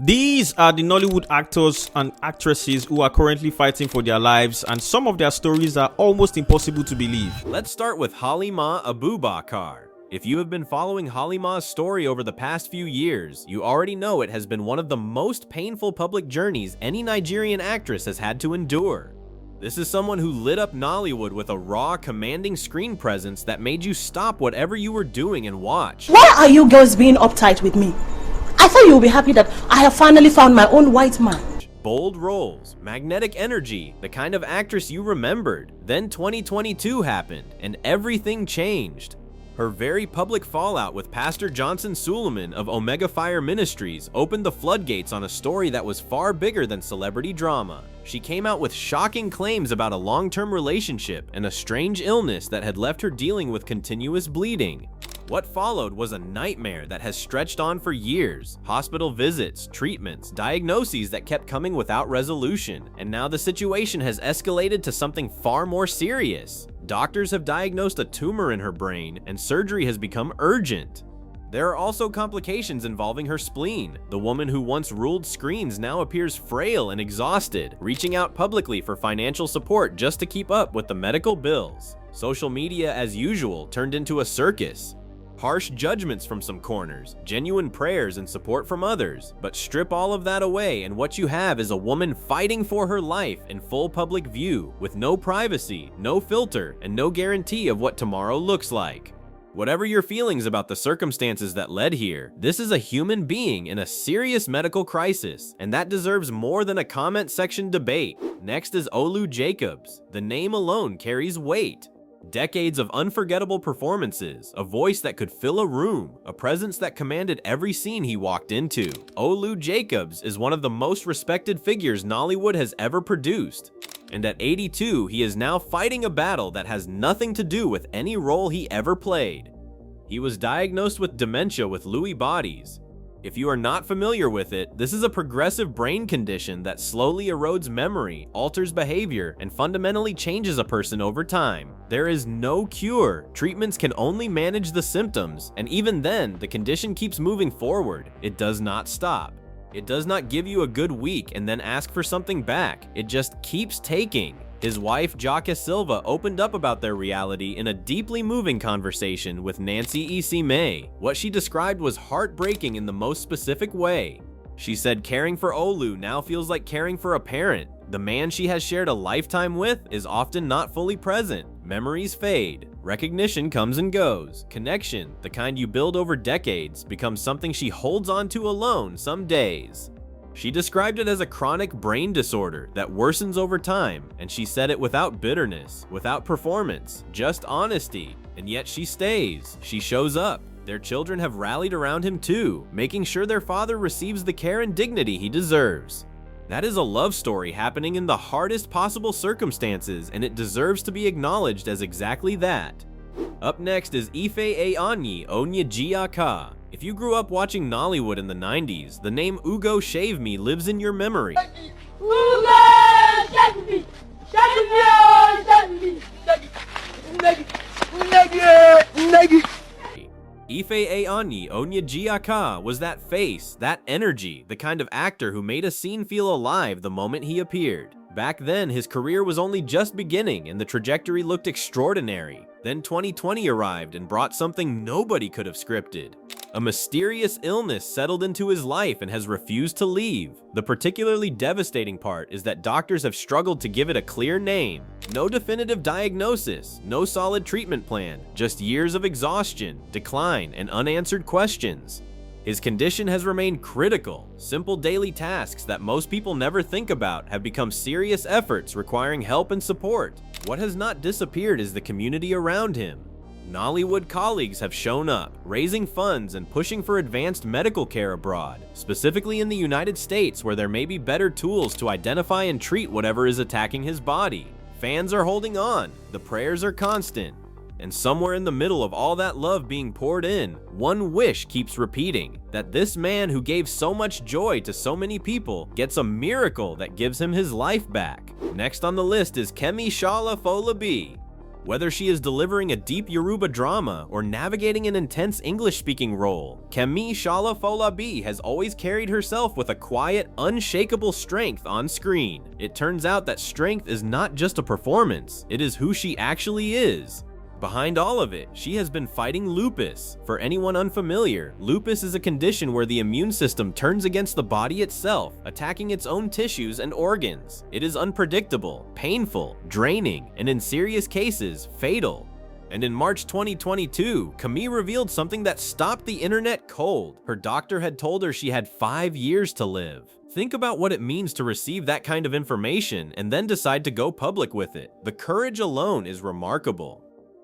These are the Nollywood actors and actresses who are currently fighting for their lives, and some of their stories are almost impossible to believe. Let's start with Halima Abubakar. If you have been following Halima's story over the past few years, you already know it has been one of the most painful public journeys any Nigerian actress has had to endure. This is someone who lit up Nollywood with a raw, commanding screen presence that made you stop whatever you were doing and watch. Why are you girls being uptight with me? I thought you would be happy that I have finally found my own white man. Bold roles, magnetic energy, the kind of actress you remembered. Then 2022 happened, and everything changed. Her very public fallout with Pastor Johnson Suleiman of Omega Fire Ministries opened the floodgates on a story that was far bigger than celebrity drama. She came out with shocking claims about a long-term relationship and a strange illness that had left her dealing with continuous bleeding. What followed was a nightmare that has stretched on for years. Hospital visits, treatments, diagnoses that kept coming without resolution. And now the situation has escalated to something far more serious. Doctors have diagnosed a tumor in her brain, and surgery has become urgent. There are also complications involving her spleen. The woman who once ruled screens now appears frail and exhausted, reaching out publicly for financial support just to keep up with the medical bills. Social media, as usual, turned into a circus. Harsh judgments from some corners, genuine prayers and support from others, but strip all of that away and what you have is a woman fighting for her life in full public view, with no privacy, no filter, and no guarantee of what tomorrow looks like. Whatever your feelings about the circumstances that led here, this is a human being in a serious medical crisis, and that deserves more than a comment section debate. Next is Olu Jacobs. The name alone carries weight. Decades of unforgettable performances, a voice that could fill a room, a presence that commanded every scene he walked into. Olu Jacobs is one of the most respected figures Nollywood has ever produced. And at 82, he is now fighting a battle that has nothing to do with any role he ever played. He was diagnosed with dementia with Lewy bodies. If you are not familiar with it, this is a progressive brain condition that slowly erodes memory, alters behavior, and fundamentally changes a person over time. There is no cure. Treatments can only manage the symptoms, and even then, the condition keeps moving forward. It does not stop. It does not give you a good week and then ask for something back. It just keeps taking. His wife, Jaka Silva, opened up about their reality in a deeply moving conversation with Nancy E.C. May. What she described was heartbreaking in the most specific way. She said caring for Olu now feels like caring for a parent. The man she has shared a lifetime with is often not fully present. Memories fade. Recognition comes and goes. Connection, the kind you build over decades, becomes something she holds on to alone some days. She described it as a chronic brain disorder that worsens over time, and she said it without bitterness, without performance, just honesty. And yet she stays, she shows up. Their children have rallied around him too, making sure their father receives the care and dignity he deserves. That is a love story happening in the hardest possible circumstances, and it deserves to be acknowledged as exactly that. Up next is Ife Anyi Onyejiaka. If you grew up watching Nollywood in the 90s, the name Ugo Shave Me lives in your memory. Ife Anyi Onyejiaka was that face, that energy, the kind of actor who made a scene feel alive the moment he appeared. Back then, his career was only just beginning and the trajectory looked extraordinary. Then 2020 arrived and brought something nobody could have scripted. A mysterious illness settled into his life and has refused to leave. The particularly devastating part is that doctors have struggled to give it a clear name. No definitive diagnosis, no solid treatment plan, just years of exhaustion, decline, and unanswered questions. His condition has remained critical. Simple daily tasks that most people never think about have become serious efforts requiring help and support. What has not disappeared is the community around him. Nollywood colleagues have shown up, raising funds and pushing for advanced medical care abroad, specifically in the United States where there may be better tools to identify and treat whatever is attacking his body. Fans are holding on, the prayers are constant, and somewhere in the middle of all that love being poured in, one wish keeps repeating, that this man who gave so much joy to so many people gets a miracle that gives him his life back. Next on the list is Kemi Shala Folabi. Whether she is delivering a deep Yoruba drama or navigating an intense English-speaking role, Kemi Shalafolabi has always carried herself with a quiet, unshakable strength on screen. It turns out that strength is not just a performance, it is who she actually is. Behind all of it, she has been fighting lupus. For anyone unfamiliar, lupus is a condition where the immune system turns against the body itself, attacking its own tissues and organs. It is unpredictable, painful, draining, and in serious cases, fatal. And in March 2022, Camille revealed something that stopped the internet cold. Her doctor had told her she had 5 years to live. Think about what it means to receive that kind of information and then decide to go public with it. The courage alone is remarkable.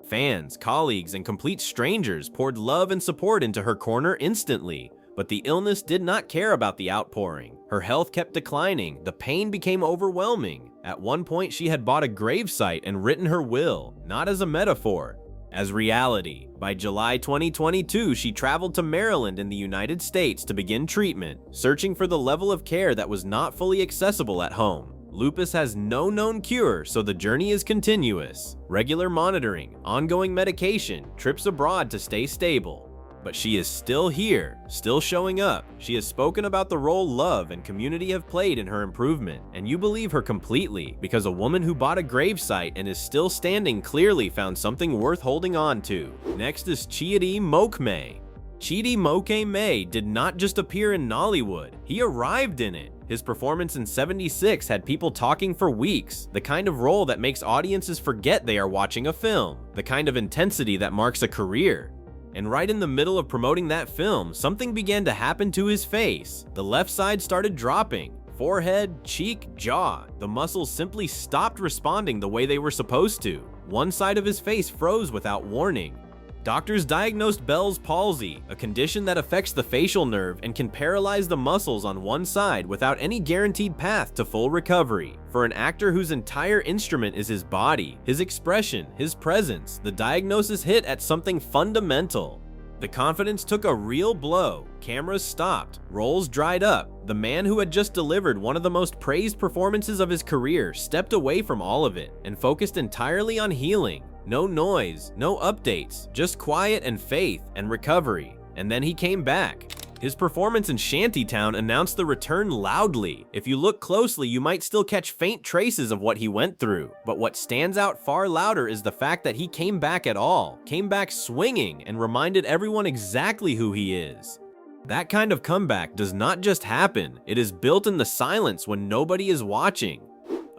Fans, colleagues, and complete strangers poured love and support into her corner instantly, but the illness did not care about the outpouring. Her health kept declining, the pain became overwhelming. At one point, she had bought a gravesite and written her will, not as a metaphor, as reality. By July 2022, she traveled to Maryland in the United States to begin treatment, searching for the level of care that was not fully accessible at home. Lupus has no known cure, so the journey is continuous. Regular monitoring, ongoing medication, trips abroad to stay stable. But she is still here, still showing up. She has spoken about the role love and community have played in her improvement, and you believe her completely, because a woman who bought a gravesite and is still standing clearly found something worth holding on to. Next is Chidi Mokme. Chidi Mokme did not just appear in Nollywood, he arrived in it. His performance in 76 had people talking for weeks, the kind of role that makes audiences forget they are watching a film, the kind of intensity that marks a career. And right in the middle of promoting that film, something began to happen to his face. The left side started dropping. Forehead, cheek, jaw. The muscles simply stopped responding the way they were supposed to. One side of his face froze without warning. Doctors diagnosed Bell's palsy, a condition that affects the facial nerve and can paralyze the muscles on one side without any guaranteed path to full recovery. For an actor whose entire instrument is his body, his expression, his presence, the diagnosis hit at something fundamental. The confidence took a real blow. Cameras stopped, roles dried up. The man who had just delivered one of the most praised performances of his career stepped away from all of it and focused entirely on healing. No noise, no updates, just quiet and faith and recovery. And then he came back. His performance in Shantytown announced the return loudly. If you look closely, you might still catch faint traces of what he went through. But what stands out far louder is the fact that he came back at all, came back swinging, and reminded everyone exactly who he is. That kind of comeback does not just happen, it is built in the silence when nobody is watching.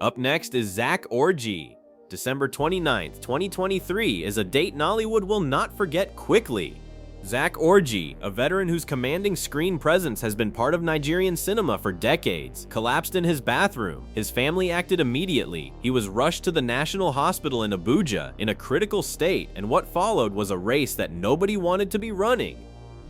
Up next is Zach Orji. December 29th, 2023 is a date Nollywood will not forget quickly. Zach Orji, a veteran whose commanding screen presence has been part of Nigerian cinema for decades, collapsed in his bathroom. His family acted immediately. He was rushed to the National Hospital in Abuja in a critical state, and what followed was a race that nobody wanted to be running.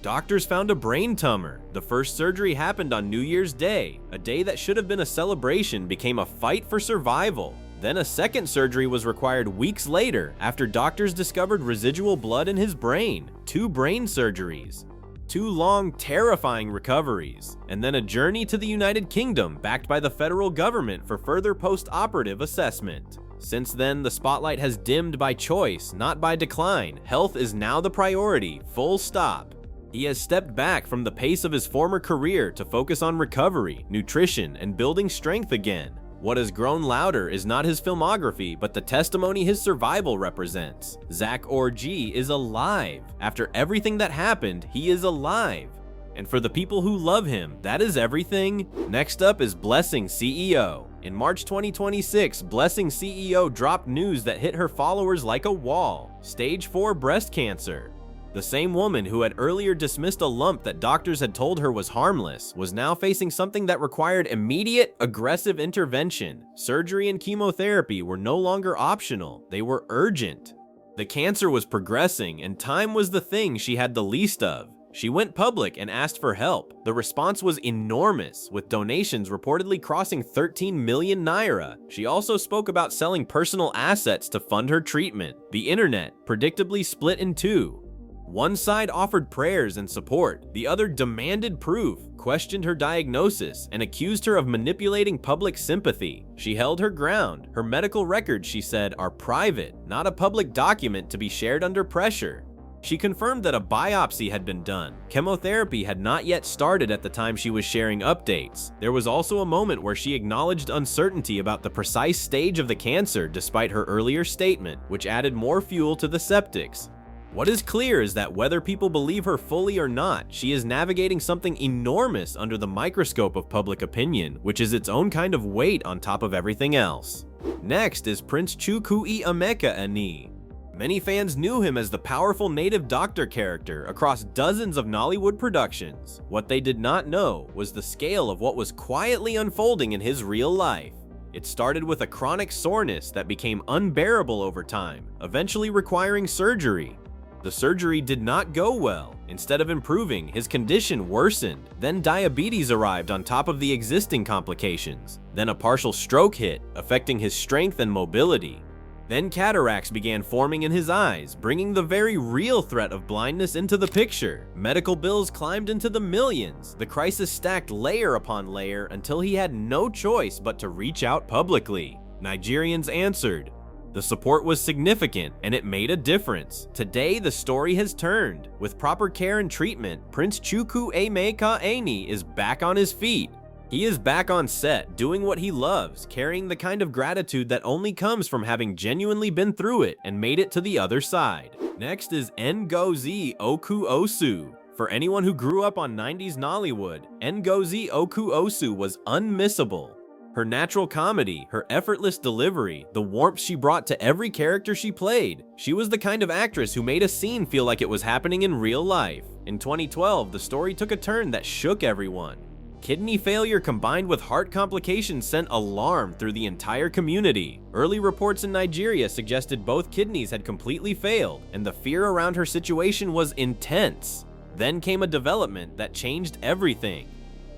Doctors found a brain tumor. The first surgery happened on New Year's Day. A day that should have been a celebration became a fight for survival. Then a second surgery was required weeks later after doctors discovered residual blood in his brain. 2 brain surgeries. 2 long, terrifying recoveries. And then a journey to the United Kingdom backed by the federal government for further post-operative assessment. Since then, the spotlight has dimmed by choice, not by decline. Health is now the priority, full stop. He has stepped back from the pace of his former career to focus on recovery, nutrition, and building strength again. What has grown louder is not his filmography, but the testimony his survival represents. Zach Orji is alive. After everything that happened, he is alive. And for the people who love him, that is everything. Next up is Blessing CEO. In March 2026, Blessing CEO dropped news that hit her followers like a wall. Stage 4 breast cancer. The same woman who had earlier dismissed a lump that doctors had told her was harmless was now facing something that required immediate, aggressive intervention. Surgery and chemotherapy were no longer optional, they were urgent. The cancer was progressing, and time was the thing she had the least of. She went public and asked for help. The response was enormous, with donations reportedly crossing 13 million naira. She also spoke about selling personal assets to fund her treatment. The internet predictably split in two. One side offered prayers and support, the other demanded proof, questioned her diagnosis, and accused her of manipulating public sympathy. She held her ground. Her medical records, she said, are private, not a public document to be shared under pressure. She confirmed that a biopsy had been done. Chemotherapy had not yet started at the time she was sharing updates. There was also a moment where she acknowledged uncertainty about the precise stage of the cancer despite her earlier statement, which added more fuel to the skeptics. What is clear is that whether people believe her fully or not, she is navigating something enormous under the microscope of public opinion, which is its own kind of weight on top of everything else. Next is Prince Chukwuemeka Ani. Many fans knew him as the powerful native doctor character across dozens of Nollywood productions. What they did not know was the scale of what was quietly unfolding in his real life. It started with a chronic soreness that became unbearable over time, eventually requiring surgery. The surgery did not go well. Instead of improving, his condition worsened. Then diabetes arrived on top of the existing complications. Then a partial stroke hit, affecting his strength and mobility. Then cataracts began forming in his eyes, bringing the very real threat of blindness into the picture. Medical bills climbed into the millions. The crisis stacked layer upon layer until he had no choice but to reach out publicly. Nigerians answered. The support was significant, and it made a difference. Today, the story has turned. With proper care and treatment, Prince Chukwuemeka Ani is back on his feet. He is back on set, doing what he loves, carrying the kind of gratitude that only comes from having genuinely been through it and made it to the other side. Next is Ngozi Oku-Osu. For anyone who grew up on 90s Nollywood, Ngozi Oku-Osu was unmissable. Her natural comedy, her effortless delivery, the warmth she brought to every character she played. She was the kind of actress who made a scene feel like it was happening in real life. In 2012, the story took a turn that shook everyone. Kidney failure combined with heart complications sent alarm through the entire community. Early reports in Nigeria suggested both kidneys had completely failed, and the fear around her situation was intense. Then came a development that changed everything.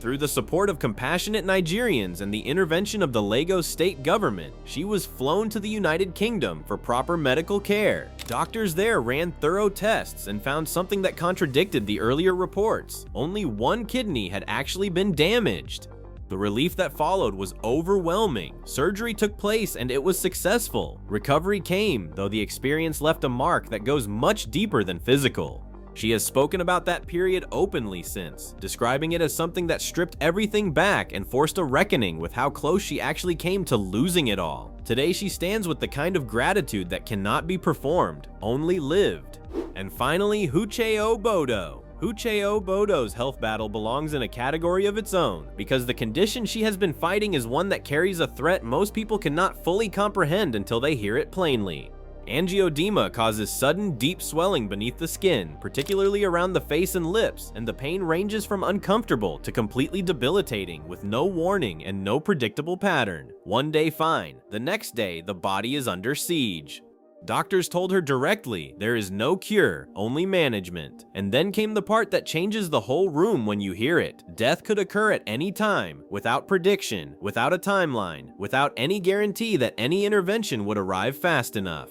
Through the support of compassionate Nigerians and the intervention of the Lagos state government, she was flown to the United Kingdom for proper medical care. Doctors there ran thorough tests and found something that contradicted the earlier reports. Only one kidney had actually been damaged. The relief that followed was overwhelming. Surgery took place and it was successful. Recovery came, though the experience left a mark that goes much deeper than physical. She has spoken about that period openly since, describing it as something that stripped everything back and forced a reckoning with how close she actually came to losing it all. Today she stands with the kind of gratitude that cannot be performed, only lived. And finally, Uche Obodo. Uche Obodo's health battle belongs in a category of its own, because the condition she has been fighting is one that carries a threat most people cannot fully comprehend until they hear it plainly. Angioedema causes sudden, deep swelling beneath the skin, particularly around the face and lips, and the pain ranges from uncomfortable to completely debilitating with no warning and no predictable pattern. One day fine, the next day the body is under siege. Doctors told her directly, there is no cure, only management. And then came the part that changes the whole room when you hear it. Death could occur at any time, without prediction, without a timeline, without any guarantee that any intervention would arrive fast enough.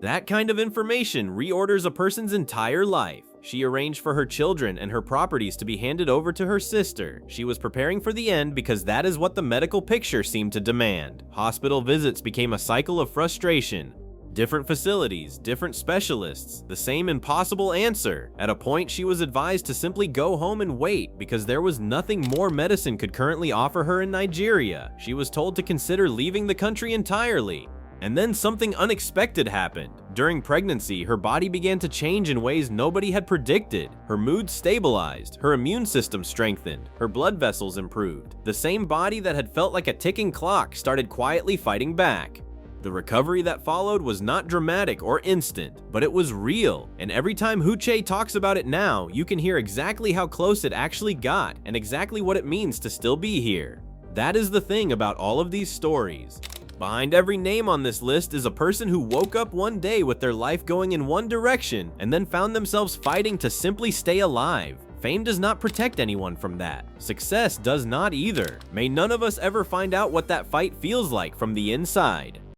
That kind of information reorders a person's entire life. She arranged for her children and her properties to be handed over to her sister. She was preparing for the end because that is what the medical picture seemed to demand. Hospital visits became a cycle of frustration. Different facilities, different specialists, the same impossible answer. At a point, she was advised to simply go home and wait because there was nothing more medicine could currently offer her in Nigeria. She was told to consider leaving the country entirely. And then something unexpected happened. During pregnancy, her body began to change in ways nobody had predicted. Her mood stabilized, her immune system strengthened, her blood vessels improved. The same body that had felt like a ticking clock started quietly fighting back. The recovery that followed was not dramatic or instant, but it was real. And every time Uche talks about it now, you can hear exactly how close it actually got and exactly what it means to still be here. That is the thing about all of these stories. Behind every name on this list is a person who woke up one day with their life going in one direction and then found themselves fighting to simply stay alive. Fame does not protect anyone from that. Success does not either. May none of us ever find out what that fight feels like from the inside.